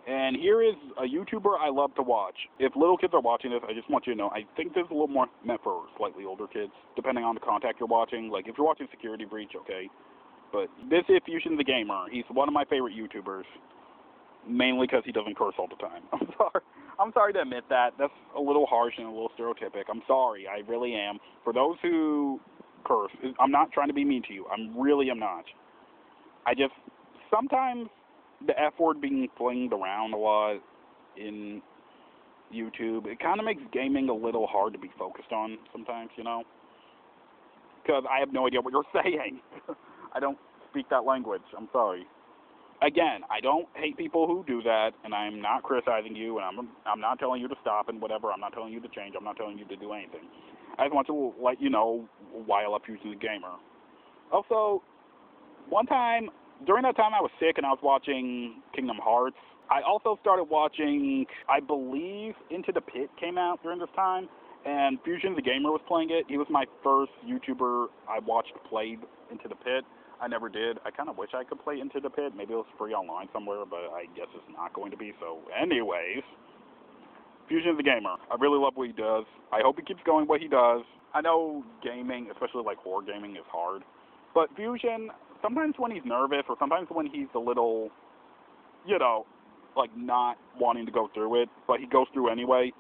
And here is a YouTuber I love to watch. If little kids are watching this, I just want you to know, I think this is a little more meant for slightly older kids, depending on the content you're watching. Like, if you're watching Security Breach, okay. But this is Fusion the Gamer. He's one of my favorite YouTubers, mainly because he doesn't curse all the time. I'm sorry to admit that. That's a little harsh and a little stereotypic. I'm sorry. I really am. For those who curse, I'm not trying to be mean to you. I really am not. I just, sometimes the F word being flinged around a lot in YouTube, it kind of makes gaming a little hard to be focused on sometimes, you know? Because I have no idea what you're saying. I don't speak that language. I'm sorry. Again, I don't hate people who do that, and I'm not criticizing you, and I'm not telling you to stop and whatever. I'm not telling you to change. I'm not telling you to do anything. I just want to let you know why I love Fusion the Gamer. Also, one time, during that time I was sick and I was watching Kingdom Hearts, I also started watching, I believe, Into the Pit came out during this time, and Fusion the Gamer was playing it. He was my first YouTuber I watched play Into the Pit. I never did. I kind of wish I could play Into the Pit. Maybe it was free online somewhere, but I guess it's not going to be. So anyways, Fusion the Gamer. I really love what he does. I hope he keeps going what he does. I know gaming, especially like horror gaming, is hard. But Fusion, sometimes when he's nervous or sometimes when he's a little, you know, like not wanting to go through it, but he goes through anyway,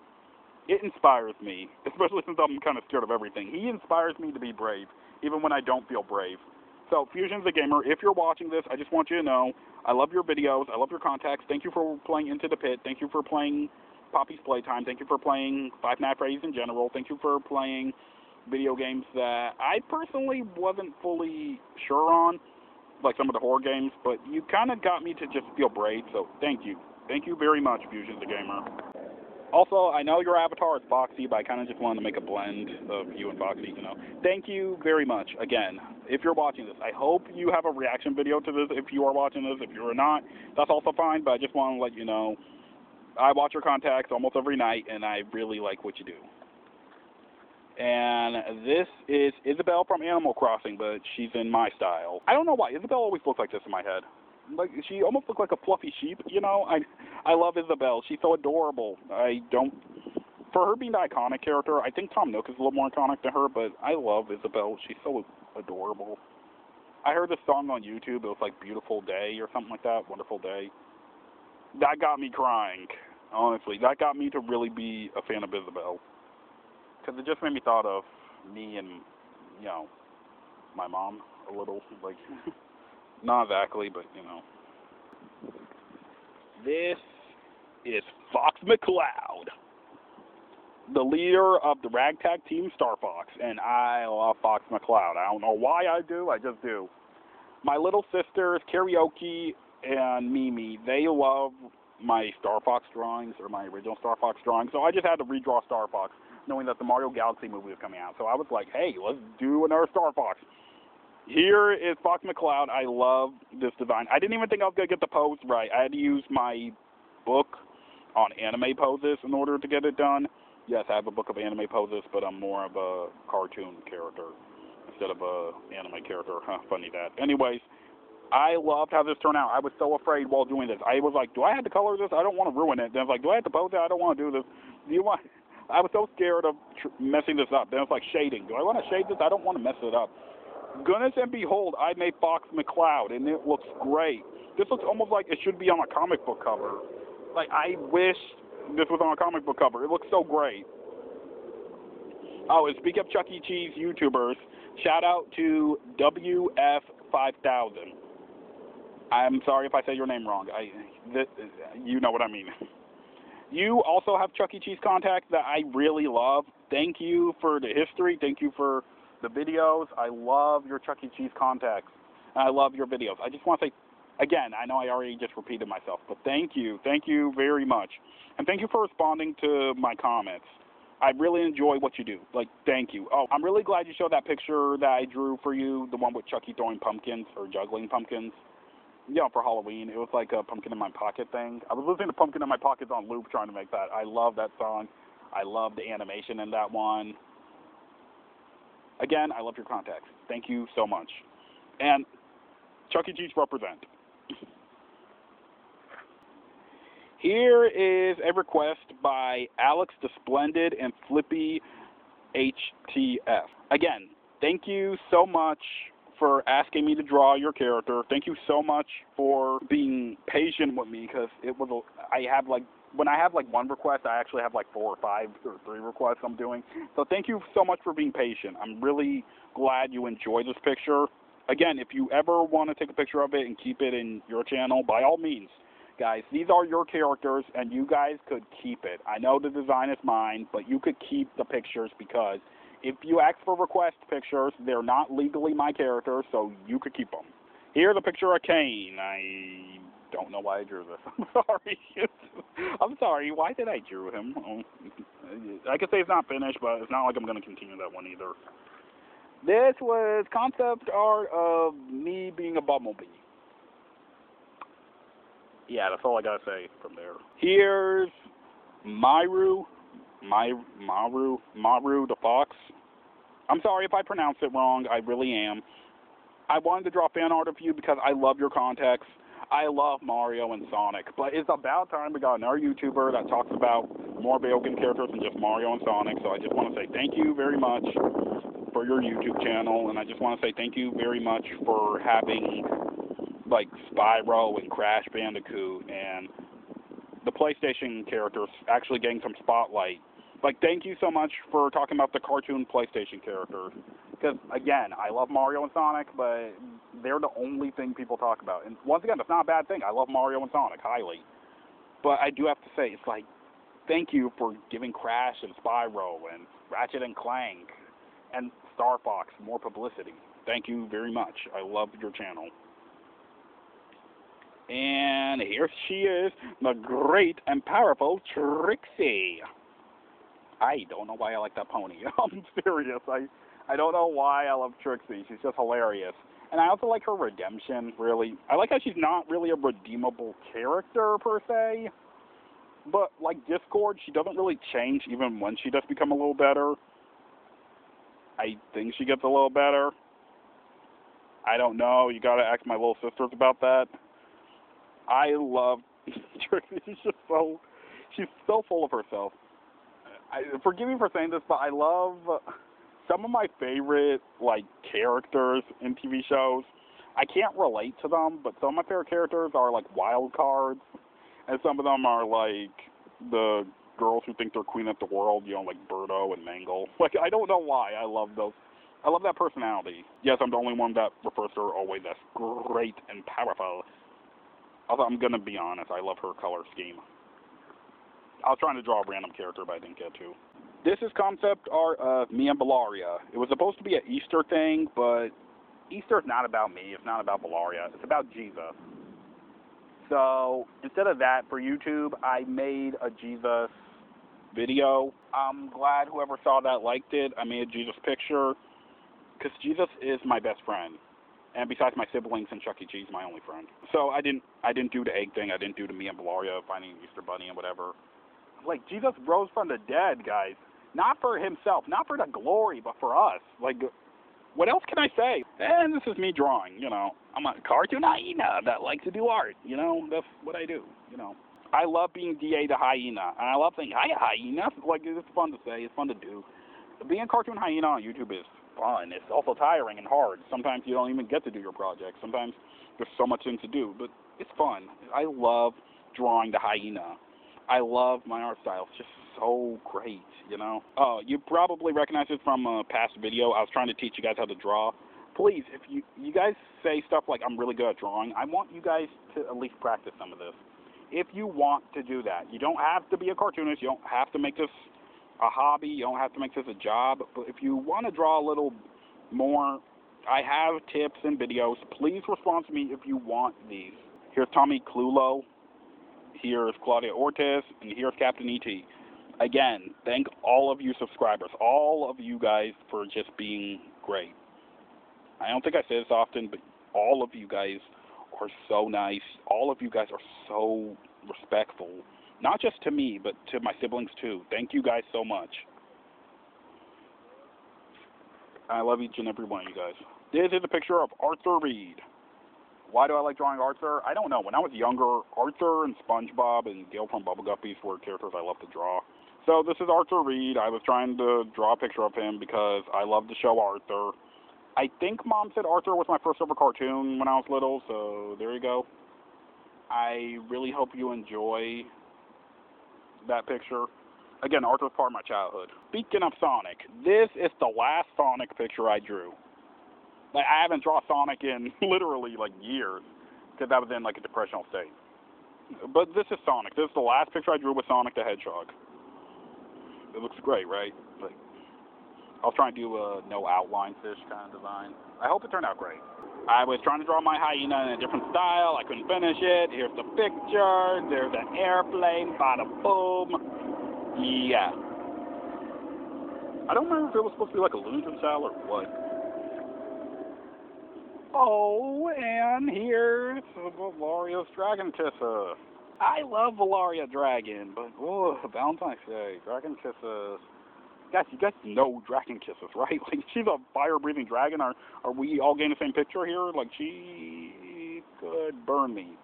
it inspires me, especially since I'm kind of scared of everything. He inspires me to be brave, even when I don't feel brave. So, Fusion's the Gamer, if you're watching this, I just want you to know, I love your videos, I love your contacts. Thank you for playing Into the Pit. Thank you for playing Poppy's Playtime. Thank you for playing Five Nights at Freddy's in general. Thank you for playing video games that I personally wasn't fully sure on, like some of the horror games, but you kind of got me to just feel brave, so thank you. Thank you very much, Fusion's the Gamer. Also, I know your avatar is Foxy, but I kind of just wanted to make a blend of you and Foxy, you know. Thank you very much. Again, if you're watching this, I hope you have a reaction video to this if you are watching this. If you're not, that's also fine, but I just want to let you know I watch your contacts almost every night, and I really like what you do. And this is Isabelle from Animal Crossing, but she's in my style. I don't know why. Isabelle always looks like this in my head. Like, she almost looks like a fluffy sheep, you know? I love Isabelle. She's so adorable. For her being the iconic character, I think Tom Nook is a little more iconic than her, but I love Isabelle. She's so adorable. I heard this song on YouTube. It was like Beautiful Day or something like that, Wonderful Day. That got me crying, honestly. That got me to really be a fan of Isabelle. Because it just made me thought of me and, you know, my mom a little, like... Not exactly, but, you know. This is Fox McCloud, the leader of the ragtag team Star Fox, and I love Fox McCloud. I don't know why I do, I just do. My little sisters, Karaoke and Mimi, they love my Star Fox drawings, or my original Star Fox drawings, so I just had to redraw Star Fox, knowing that the Mario Galaxy movie was coming out. So I was like, hey, let's do another Star Fox. Here is Fox McCloud. I love this design. I didn't even think I was going to get the pose right. I had to use my book on anime poses in order to get it done. Yes, I have a book of anime poses, but I'm more of a cartoon character instead of a anime character. Huh, funny that. Anyways, I loved how this turned out. I was so afraid while doing this. I was like, do I have to color this? I don't want to ruin it. Then I was like, do I have to pose it? I don't want to do this. I was so scared of messing this up. Then I was like, shading. Do I want to shade this? I don't want to mess it up. Goodness and behold, I made Fox McCloud, and it looks great. This looks almost like it should be on a comic book cover. Like, I wish this was on a comic book cover. It looks so great. Oh, and speaking of Chuck E. Cheese YouTubers, shout out to WF5000. I'm sorry if I say your name wrong. You know what I mean. You also have Chuck E. Cheese contacts that I really love. Thank you for the history. Thank you for the videos. I love your Chuck E. Cheese contacts, and I love your videos. I just want to say, again, I know I already just repeated myself, but thank you very much, and thank you for responding to my comments. I really enjoy what you do. Like, thank you. Oh, I'm really glad you showed that picture that I drew for you, the one with Chucky throwing pumpkins, or juggling pumpkins. Yeah, for Halloween. It was like a pumpkin in my pocket thing. I was listening to Pumpkin in My Pockets on loop trying to make that. I love that song. I love the animation in that one. Again, I love your contacts. Thank you so much. And Chuck E. Cheese represent. Here is a request by Alex the Splendid and Flippy HTF. Again, thank you so much for asking me to draw your character. Thank you so much for being patient with me, because when I have like one request, I actually have like 4 or 5 or 3 requests I'm doing. So thank you so much for being patient. I'm really glad you enjoy this picture. Again, if you ever want to take a picture of it and keep it in your channel, by all means, guys, these are your characters and you guys could keep it. I know the design is mine, but you could keep the pictures, because if you ask for request pictures, they're not legally my characters, so you could keep them. Here's a picture of Kane. I don't know why I drew this. I'm sorry. I'm sorry. Why did I draw him? Oh. I could say it's not finished, but it's not like I'm going to continue that one either. This was concept art of me being a bumblebee. Yeah, that's all I got to say from there. Here's Maru the fox. I'm sorry if I pronounced it wrong. I really am. I wanted to draw fan art of you because I love your context. I love Mario and Sonic, but it's about time we got another YouTuber that talks about more video game characters than just Mario and Sonic. So I just want to say thank you very much for your YouTube channel, and I just want to say thank you very much for having like Spyro and Crash Bandicoot and the PlayStation characters actually getting some spotlight. Like, thank you so much for talking about the cartoon PlayStation characters. Because, again, I love Mario and Sonic, but they're the only thing people talk about. And once again, that's not a bad thing. I love Mario and Sonic highly. But I do have to say, it's like, thank you for giving Crash and Spyro and Ratchet and Clank and Star Fox more publicity. Thank you very much. I love your channel. And here she is, the great and powerful Trixie. I don't know why I like that pony. I'm serious. I don't know why I love Trixie. She's just hilarious. And I also like her redemption, really. I like how she's not really a redeemable character, per se. But, like Discord, she doesn't really change even when she does become a little better. I think she gets a little better. I don't know. You gotta ask my little sisters about that. I love Trixie. She's so full of herself. Forgive me for saying this, but I love some of my favorite like characters in TV shows. I can't relate to them, but some of my favorite characters are like wild cards, and some of them are like the girls who think they're queen of the world, you know, like Birdo and Mangle. Like, I don't know why I love those. I love that personality. Yes, I'm the only one that refers to her always as great and powerful. Although I'm gonna be honest, I love her color scheme. I was trying to draw a random character, but I didn't get to. This is concept art of me and Bellaria. It was supposed to be an Easter thing, but Easter's not about me. It's not about Bellaria. It's about Jesus. So instead of that, for YouTube, I made a Jesus video. I'm glad whoever saw that liked it. I made a Jesus picture because Jesus is my best friend. And besides my siblings and Chuck E. Cheese, my only friend. So I didn't do the egg thing. I didn't do the me and Bellaria finding Easter Bunny and whatever. Like, Jesus rose from the dead, guys. Not for himself, not for the glory, but for us. Like, what else can I say? And this is me drawing, you know. I'm a cartoon hyena that likes to do art, you know. That's what I do, you know. I love being D.A the Hyena, and I love saying, hi, hyena. Like, it's fun to say. It's fun to do. Being a cartoon hyena on YouTube is fun. It's also tiring and hard. Sometimes you don't even get to do your project. Sometimes there's so much things to do, but it's fun. I love drawing the hyena. I love my art style. It's just so great, you know. Oh, you probably recognize it from a past video. I was trying to teach you guys how to draw. Please, if you guys say stuff like, I'm really good at drawing, I want you guys to at least practice some of this. If you want to do that. You don't have to be a cartoonist. You don't have to make this a hobby. You don't have to make this a job. But if you want to draw a little more, I have tips and videos. Please respond to me if you want these. Here's Tommy Clulo. Here's Claudia Ortiz. And here's Captain E.T. Again, thank all of you subscribers, all of you guys, for just being great. I don't think I say this often, but all of you guys are so nice. All of you guys are so respectful. Not just to me, but to my siblings too. Thank you guys so much. I love each and every one of you guys. This is a picture of Arthur Reed. Why do I like drawing Arthur? I don't know. When I was younger, Arthur and SpongeBob and Gale from Bubble Guppies were characters I loved to draw. So this is Arthur Reed. I was trying to draw a picture of him because I love the show Arthur. I think Mom said Arthur was my first ever cartoon when I was little, so there you go. I really hope you enjoy that picture. Again, Arthur's part of my childhood. Speaking of Sonic, this is the last Sonic picture I drew. Like, I haven't drawn Sonic in literally like years because I was in like a depressional state. But this is Sonic. This is the last picture I drew with Sonic the Hedgehog. It looks great, right? Like, I was trying to do a no outline fish kind of design. I hope it turned out great. I was trying to draw my hyena in a different style. I couldn't finish it. Here's the picture. There's an airplane. Bada boom. Yeah. I don't remember if it was supposed to be like a Looney Tunes style or what. Oh, and here's Valaria's Dragon Kisses. I love Valaria Dragon, but Valentine's Day, Dragon Kisses. Guys, you guys know Dragon Kisses, right? Like, she's a fire-breathing dragon. Are we all getting the same picture here? Like, she could burn me.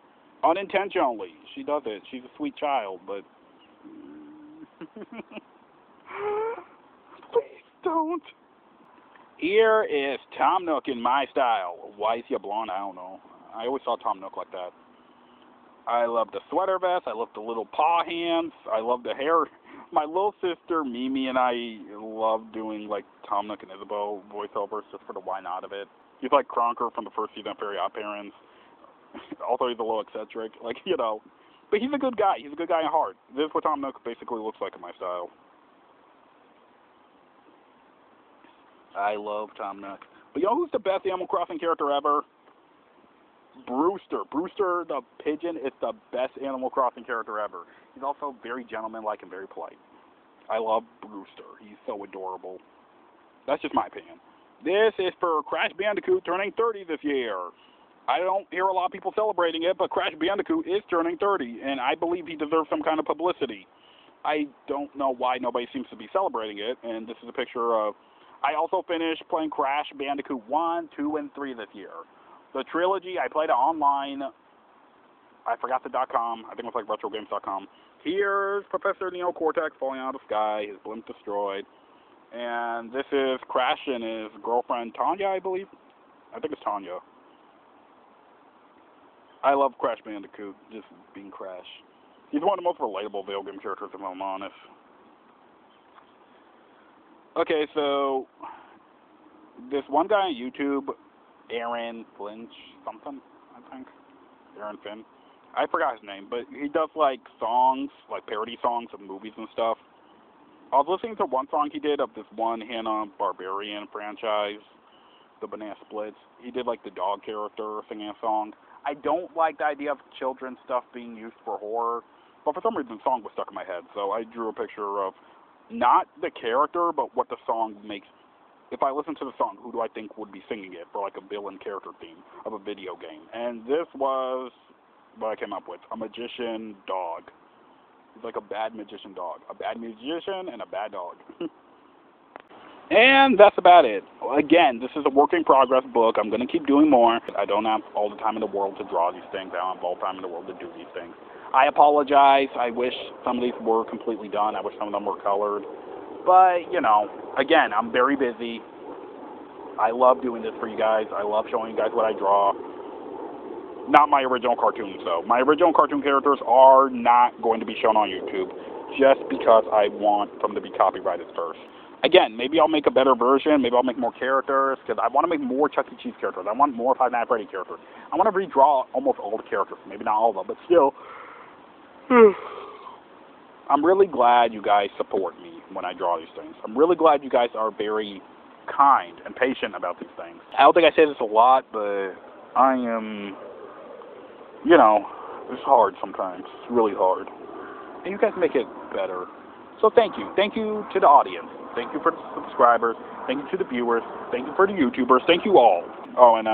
Unintentionally. She does it. She's a sweet child, but... Please don't. Here is Tom Nook in my style. Why is he a blonde? I don't know. I always saw Tom Nook like that. I love the sweater vest. I love the little paw hands. I love the hair. My little sister, Mimi, and I love doing, like, Tom Nook and Isabel voiceovers just for the why not of it. He's like Kronker from the first season of Fairy Odd Parents. Also, he's a little eccentric. Like, you know. But he's a good guy. He's a good guy at heart. This is what Tom Nook basically looks like in my style. I love Tom Nook. But you know who's the best Animal Crossing character ever? Brewster. Brewster the pigeon is the best Animal Crossing character ever. He's also very gentlemanlike and very polite. I love Brewster. He's so adorable. That's just my opinion. This is for Crash Bandicoot turning 30 this year. I don't hear a lot of people celebrating it, but Crash Bandicoot is turning 30, and I believe he deserves some kind of publicity. I don't know why nobody seems to be celebrating it, and this is a picture of... I also finished playing Crash Bandicoot 1, 2, and 3 this year. The trilogy, I played it online. I forgot the .com. I think it was like retrogames.com. Here's Professor Neo Cortex falling out of the sky, his blimp destroyed. And this is Crash and his girlfriend Tanya, I believe. I think it's Tanya. I love Crash Bandicoot, just being Crash. He's one of the most relatable video game characters, if I'm honest. Okay, so this one guy on YouTube, Aaron Flinch something, I think. Aaron Finn. I forgot his name, but he does like songs, like parody songs of movies and stuff. I was listening to one song he did of this one Hanna-Barbera franchise, the Banana Splits. He did like the dog character singing a song. I don't like the idea of children's stuff being used for horror, but for some reason the song was stuck in my head, so I drew a picture of not the character, but what the song makes. If I listen to the song, who do I think would be singing it for like a villain character theme of a video game? And this was what I came up with. A magician dog. He's like a bad magician dog. A bad magician and a bad dog. And that's about it. Again, this is a work in progress book. I'm going to keep doing more. I don't have all the time in the world to draw these things. I don't have all the time in the world to do these things. I apologize. I wish some of these were completely done. I wish some of them were colored. But, you know, again, I'm very busy. I love doing this for you guys. I love showing you guys what I draw. Not my original cartoons, though. My original cartoon characters are not going to be shown on YouTube just because I want them to be copyrighted first. Again, maybe I'll make a better version. Maybe I'll make more characters because I want to make more Chuck E. Cheese characters. I want more Five Nights at Freddy characters. I want to redraw almost all the characters. Maybe not all of them, but still. I'm really glad you guys support me when I draw these things. I'm really glad you guys are very kind and patient about these things. I don't think I say this a lot, but I am, you know, it's hard sometimes. It's really hard. And you guys make it better. So thank you. Thank you to the audience. Thank you for the subscribers. Thank you to the viewers. Thank you for the YouTubers. Thank you all. Oh, and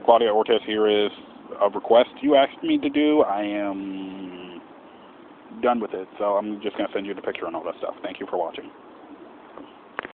Claudia Ortiz here is a request you asked me to do. I am done with it, so I'm just going to send you the picture and all that stuff. Thank you for watching.